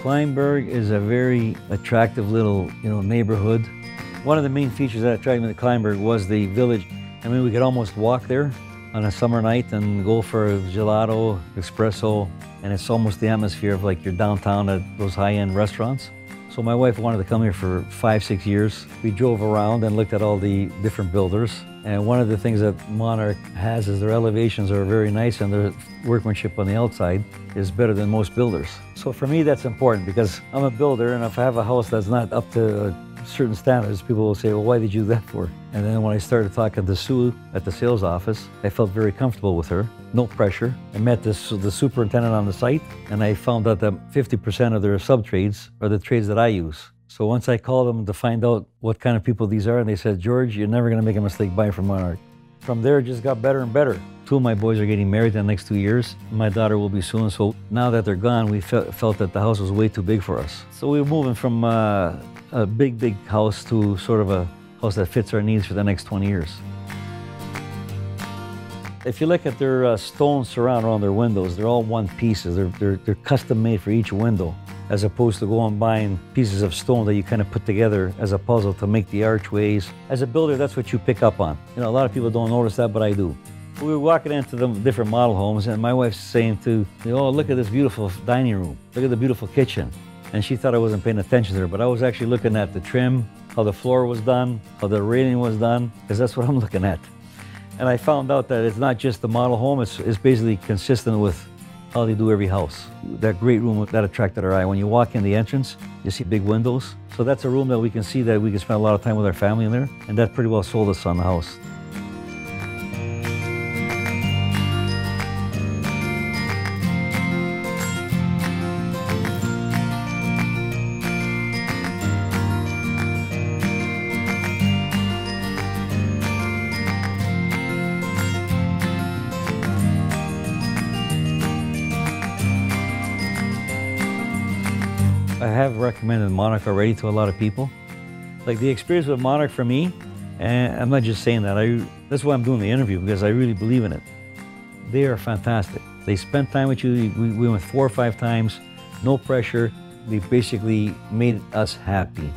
Kleinburg is a very attractive little, neighborhood. One of the main features that attracted me to Kleinburg was the village. I mean, we could almost walk there on a summer night and go for a gelato, espresso, and it's almost the atmosphere of like you're downtown at those high-end restaurants. So my wife wanted to come here for 5-6 years. We drove around and looked at all the different builders. And one of the things that Monarch has is their elevations are very nice and their workmanship on the outside is better than most builders. So for me, that's important because I'm a builder, and if I have a house that's not up to certain standards, people will say, well, why did you do that for? And then when I started talking to Sue at the sales office, I felt very comfortable with her, no pressure. I met the superintendent on the site, and I found out that 50% of their sub-trades are the trades that I use. So once I called them to find out what kind of people these are, and they said, George, you're never gonna make a mistake buying from Monarch. From there, it just got better and better. 2 of my boys are getting married in the next 2 years. My daughter will be soon, so now that they're gone, we felt that the house was way too big for us. So we were moving from a big house to sort of a house that fits our needs for the next 20 years. If you look at their stone surround around their windows, they're all one pieces. They're custom made for each window, as opposed to going buying pieces of stone that you kind of put together as a puzzle to make the archways. As a builder, that's what you pick up on. A lot of people don't notice that, but I do. We were walking into the different model homes, and my wife's saying oh, look at this beautiful dining room. Look at the beautiful kitchen. And she thought I wasn't paying attention to her, but I was actually looking at the trim, how the floor was done, how the railing was done, because that's what I'm looking at. And I found out that it's not just the model home, it's basically consistent with how they do every house. That great room, that attracted our eye. When you walk in the entrance, you see big windows. So that's a room that we can see that we can spend a lot of time with our family in there, and that pretty well sold us on the house. I have recommended Monarch already to a lot of people. Like the experience with Monarch for me, and I'm not just saying that, that's why I'm doing the interview, because I really believe in it. They are fantastic. They spend time with you. We went 4 or 5 times, no pressure. They basically made us happy.